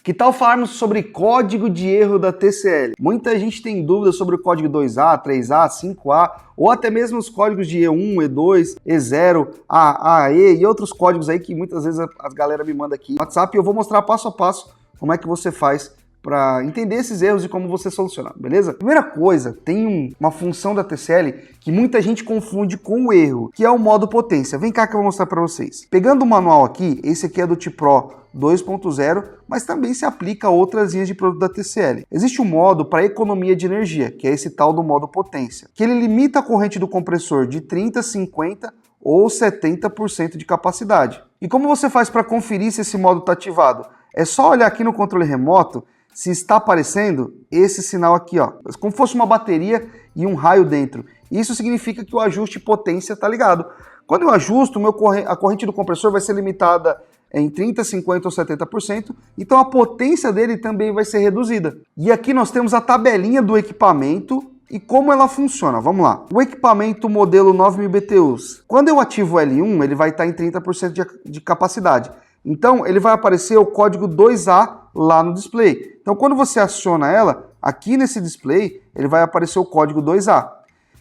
Que tal falarmos sobre código de erro da TCL? Muita gente tem dúvidas sobre o código 2A, 3A, 5A, ou até mesmo os códigos de E1, E2, E0, AE e outros códigos aí que muitas vezes a galera me manda aqui no WhatsApp e eu vou mostrar passo a passo como é que você faz para entender esses erros e como você solucionar, beleza? Primeira coisa, tem uma função da TCL que muita gente confunde com o erro, que é o modo potência. Vem cá que eu vou mostrar para vocês. Pegando o manual aqui, esse aqui é do T-Pro 2.0, mas também se aplica a outras linhas de produto da TCL. Existe um modo para economia de energia, que é esse tal do modo potência, que ele limita a corrente do compressor de 30, 50 ou 70% de capacidade. E como você faz para conferir se esse modo está ativado? É só olhar aqui no controle remoto se está aparecendo esse sinal aqui, ó, como se fosse uma bateria e um raio dentro. Isso significa que o ajuste potência está ligado. Quando eu ajusto, a corrente do compressor vai ser limitada em 30, 50 ou 70%, então a potência dele também vai ser reduzida. E aqui nós temos a tabelinha do equipamento e como ela funciona. Vamos lá. O equipamento modelo 9000 BTUs. Quando eu ativo o L1, ele vai estar em 30% de capacidade. Então, ele vai aparecer o código 2A lá no display. Então, quando você aciona ela, aqui nesse display, ele vai aparecer o código 2A.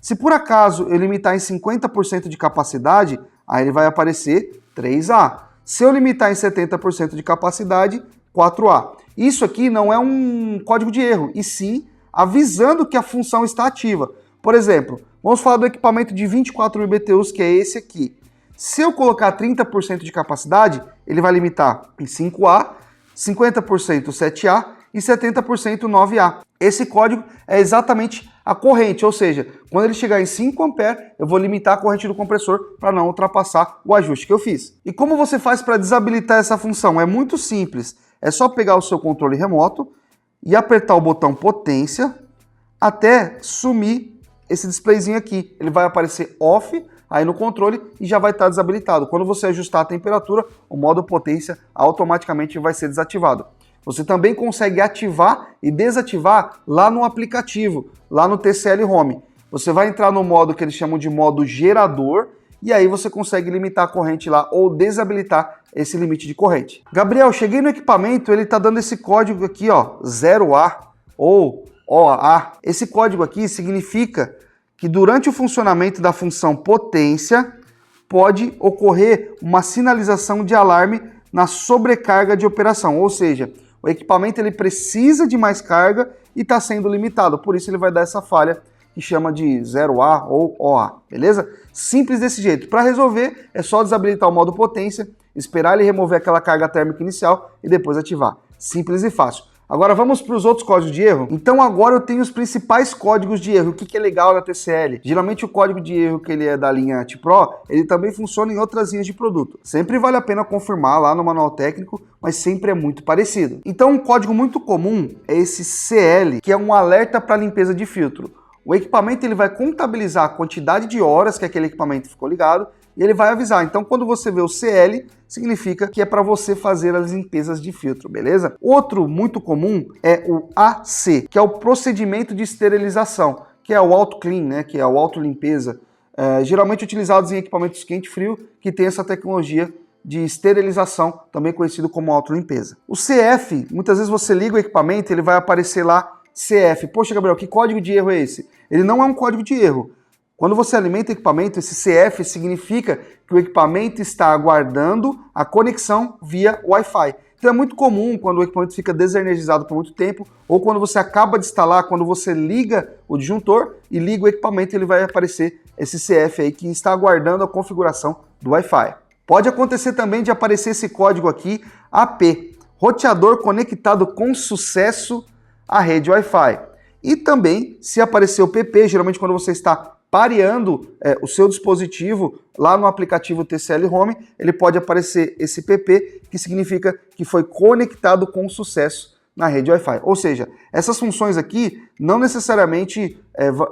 Se por acaso eu limitar em 50% de capacidade, aí ele vai aparecer 3A. Se eu limitar em 70% de capacidade, 4A. Isso aqui não é um código de erro, e sim avisando que a função está ativa. Por exemplo, vamos falar do equipamento de 24.000 BTUs, que é esse aqui. Se eu colocar 30% de capacidade, ele vai limitar em 5A, 50% 7A e 70% 9A. Esse código é exatamente a corrente, ou seja, quando ele chegar em 5 A, eu vou limitar a corrente do compressor para não ultrapassar o ajuste que eu fiz. E como você faz para desabilitar essa função? É muito simples, é só pegar o seu controle remoto e apertar o botão potência até sumir esse displayzinho aqui. Ele vai aparecer off aí no controle e já vai estar desabilitado. Quando você ajustar a temperatura, o modo potência automaticamente vai ser desativado. Você também consegue ativar e desativar lá no aplicativo, lá no TCL Home. Você vai entrar no modo que eles chamam de modo gerador e aí você consegue limitar a corrente lá ou desabilitar esse limite de corrente. Gabriel, cheguei no equipamento, ele está dando esse código aqui, ó, 0A ou OA. Esse código aqui significa que durante o funcionamento da função potência pode ocorrer uma sinalização de alarme na sobrecarga de operação, ou seja, o equipamento ele precisa de mais carga e está sendo limitado, por isso ele vai dar essa falha que chama de 0A ou OA, beleza? Simples desse jeito. Para resolver é só desabilitar o modo potência, esperar ele remover aquela carga térmica inicial e depois ativar. Simples e fácil. Agora vamos para os outros códigos de erro. Então agora eu tenho os principais códigos de erro. O que é legal da TCL? Geralmente o código de erro que ele é da linha T-Pro, ele também funciona em outras linhas de produto. Sempre vale a pena confirmar lá no manual técnico, mas sempre é muito parecido. Então um código muito comum é esse CL, que é um alerta para limpeza de filtro. O equipamento ele vai contabilizar a quantidade de horas que aquele equipamento ficou ligado e ele vai avisar. Então, quando você vê o CL, significa que é para você fazer as limpezas de filtro, beleza? Outro muito comum é o AC, que é o procedimento de esterilização, que é o auto clean, né? Que é o auto limpeza, geralmente utilizados em equipamentos quente e frio, que tem essa tecnologia de esterilização, também conhecido como auto limpeza. O CF, muitas vezes você liga o equipamento, ele vai aparecer lá CF. Poxa, Gabriel, que código de erro é esse? Ele não é um código de erro. Quando você alimenta o equipamento, esse CF significa que o equipamento está aguardando a conexão via Wi-Fi. Então é muito comum quando o equipamento fica desenergizado por muito tempo, ou quando você acaba de instalar, quando você liga o disjuntor e liga o equipamento, ele vai aparecer esse CF aí que está aguardando a configuração do Wi-Fi. Pode acontecer também de aparecer esse código aqui, AP, roteador conectado com sucesso à rede Wi-Fi. E também, se aparecer o PP, geralmente quando você está pareando o seu dispositivo lá no aplicativo TCL Home, ele pode aparecer esse PP, que significa que foi conectado com sucesso na rede Wi-Fi. Ou seja, essas funções aqui não necessariamente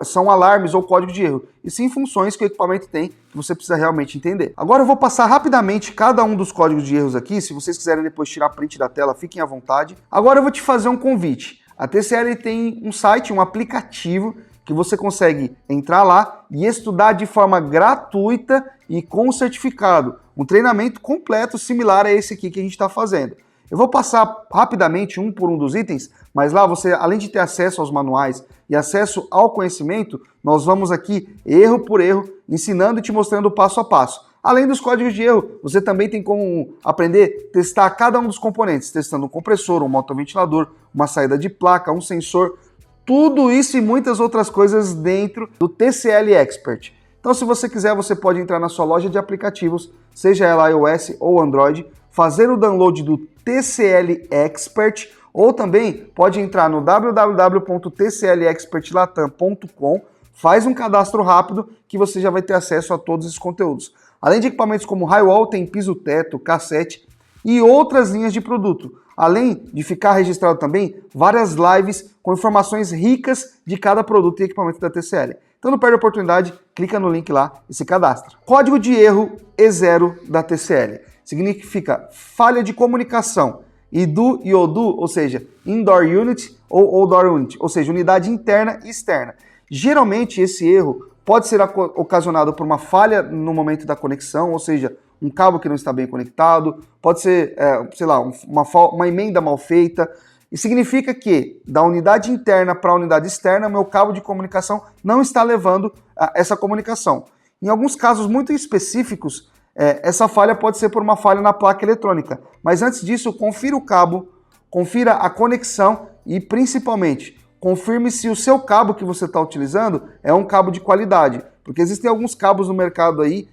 são alarmes ou código de erro, e sim funções que o equipamento tem que você precisa realmente entender. Agora eu vou passar rapidamente cada um dos códigos de erros aqui, se vocês quiserem depois tirar print da tela, fiquem à vontade. Agora eu vou te fazer um convite. A TCL tem um site, um aplicativo, que você consegue entrar lá e estudar de forma gratuita e com certificado. Um treinamento completo similar a esse aqui que a gente está fazendo. Eu vou passar rapidamente um por um dos itens, mas lá você, além de ter acesso aos manuais e acesso ao conhecimento, nós vamos aqui, erro por erro, ensinando e te mostrando passo a passo. Além dos códigos de erro, você também tem como aprender a testar cada um dos componentes, testando um compressor, um motoventilador, uma saída de placa, um sensor, tudo isso e muitas outras coisas dentro do TCL Expert. Então, se você quiser, você pode entrar na sua loja de aplicativos, seja ela iOS ou Android, fazer o download do TCL Expert, ou também pode entrar no www.tclexpertlatam.com, faz um cadastro rápido que você já vai ter acesso a todos esses conteúdos. Além de equipamentos como Highwall, tem piso-teto, cassete e outras linhas de produto. Além de ficar registrado também várias lives com informações ricas de cada produto e equipamento da TCL. Então não perde a oportunidade, clica no link lá e se cadastra. Código de erro E0 da TCL. Significa falha de comunicação. IDU e ODU, ou seja, Indoor Unit ou Outdoor Unit, ou seja, unidade interna e externa. Geralmente esse erro pode ser ocasionado por uma falha no momento da conexão, ou seja, um cabo que não está bem conectado, pode ser, sei lá, uma emenda mal feita, e significa que da unidade interna para a unidade externa, meu cabo de comunicação não está levando essa comunicação. Em alguns casos muito específicos, essa falha pode ser por uma falha na placa eletrônica, mas antes disso, confira o cabo, confira a conexão e principalmente, confirme se o seu cabo que você está utilizando é um cabo de qualidade, porque existem alguns cabos no mercado aí,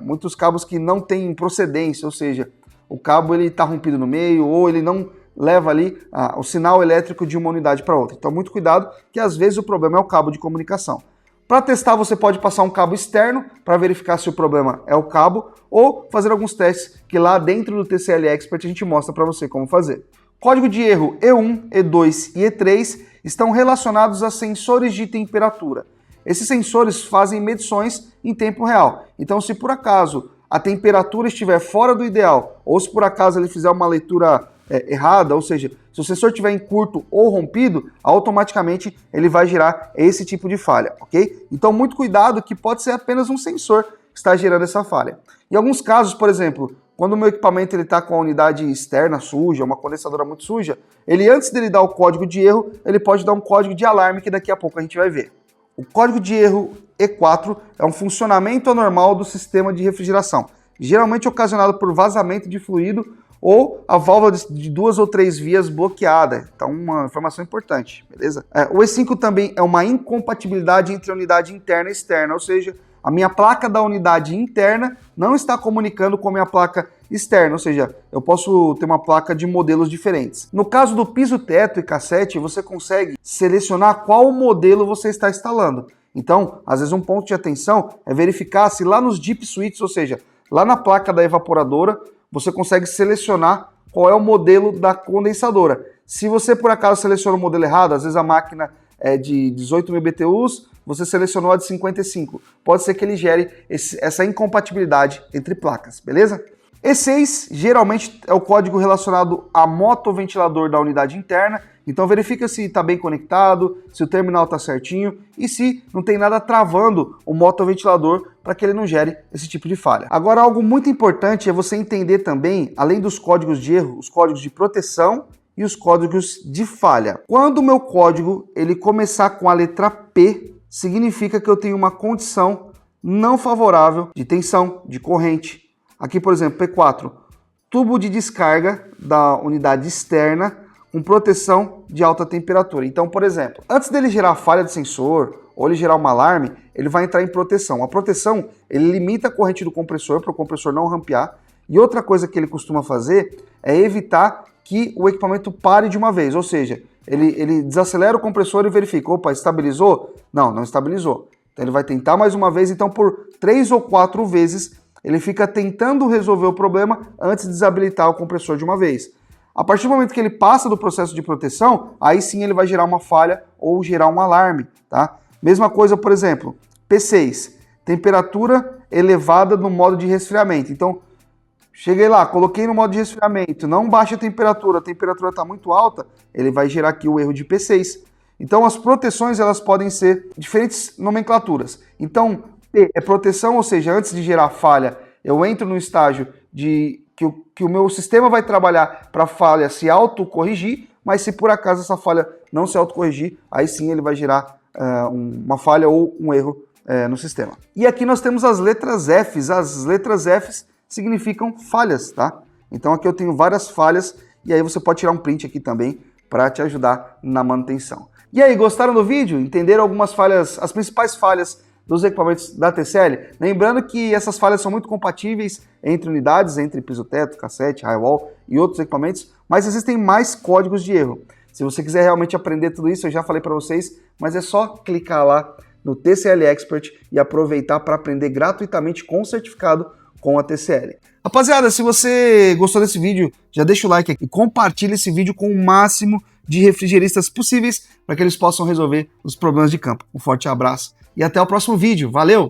muitos cabos que não têm procedência, ou seja, o cabo ele está rompido no meio ou ele não leva ali o sinal elétrico de uma unidade para outra. Então muito cuidado, que às vezes o problema é o cabo de comunicação. Para testar você pode passar um cabo externo para verificar se o problema é o cabo ou fazer alguns testes que lá dentro do TCL Expert a gente mostra para você como fazer. Código de erro E1, E2 e E3 estão relacionados a sensores de temperatura. Esses sensores fazem medições em tempo real. Então, se por acaso a temperatura estiver fora do ideal, ou se por acaso ele fizer uma leitura errada, ou seja, se o sensor estiver em curto ou rompido, automaticamente ele vai gerar esse tipo de falha, ok? Então, muito cuidado, que pode ser apenas um sensor que está gerando essa falha. Em alguns casos, por exemplo, quando o meu equipamento está com a unidade externa suja, uma condensadora muito suja, ele antes dele dar o código de erro, ele pode dar um código de alarme que daqui a pouco a gente vai ver. O código de erro E4 é um funcionamento anormal do sistema de refrigeração, geralmente ocasionado por vazamento de fluido ou a válvula de 2 ou 3 vias bloqueada. Então, uma informação importante, beleza? O E5 também é uma incompatibilidade entre a unidade interna e externa, ou seja, a minha placa da unidade interna não está comunicando com a minha placa externa, ou seja, eu posso ter uma placa de modelos diferentes. No caso do piso-teto e cassete, você consegue selecionar qual modelo você está instalando. Então, às vezes um ponto de atenção é verificar se lá nos deep switches, ou seja, lá na placa da evaporadora, você consegue selecionar qual é o modelo da condensadora. Se você por acaso seleciona o modelo errado, às vezes a máquina é de 18.000 BTUs, você selecionou a de 55. Pode ser que ele gere essa incompatibilidade entre placas, beleza? E6 geralmente é o código relacionado a motoventilador da unidade interna, então verifica se está bem conectado, se o terminal está certinho e se não tem nada travando o motoventilador para que ele não gere esse tipo de falha. Agora, algo muito importante é você entender também, além dos códigos de erro, os códigos de proteção e os códigos de falha. Quando o meu código ele começar com a letra P, significa que eu tenho uma condição não favorável de tensão, de corrente. Aqui, por exemplo, P4, tubo de descarga da unidade externa com proteção de alta temperatura. Então, por exemplo, antes dele gerar falha de sensor ou ele gerar um alarme, ele vai entrar em proteção. A proteção, ele limita a corrente do compressor para o compressor não rampear. E outra coisa que ele costuma fazer é evitar que o equipamento pare de uma vez, ou seja, ele desacelera o compressor e verifica, opa, estabilizou? Não, não estabilizou. Então ele vai tentar mais uma vez, então por 3 ou 4 vezes ele fica tentando resolver o problema antes de desabilitar o compressor de uma vez. A partir do momento que ele passa do processo de proteção, aí sim ele vai gerar uma falha ou gerar um alarme, tá? Mesma coisa, por exemplo, P6, temperatura elevada no modo de resfriamento. Então, cheguei lá, coloquei no modo de resfriamento, não baixa a temperatura está muito alta, ele vai gerar aqui o erro de P6. Então, as proteções elas podem ser diferentes nomenclaturas. Então, P é proteção, ou seja, antes de gerar falha, eu entro no estágio de que o meu sistema vai trabalhar para a falha se autocorrigir, mas se por acaso essa falha não se autocorrigir, aí sim ele vai gerar uma falha ou um erro no sistema. E aqui nós temos as letras Fs. As letras Fs significam falhas, tá? Então aqui eu tenho várias falhas e aí você pode tirar um print aqui também para te ajudar na manutenção. E aí, gostaram do vídeo? Entenderam algumas falhas, as principais falhas dos equipamentos da TCL? Lembrando que essas falhas são muito compatíveis entre unidades, entre piso-teto, cassete, Hi-Wall e outros equipamentos, mas existem mais códigos de erro. Se você quiser realmente aprender tudo isso, eu já falei para vocês, mas é só clicar lá no TCL Expert e aproveitar para aprender gratuitamente com certificado com a TCL. Rapaziada, se você gostou desse vídeo, já deixa o like aqui e compartilha esse vídeo com o máximo de refrigeristas possíveis para que eles possam resolver os problemas de campo. Um forte abraço e até o próximo vídeo. Valeu!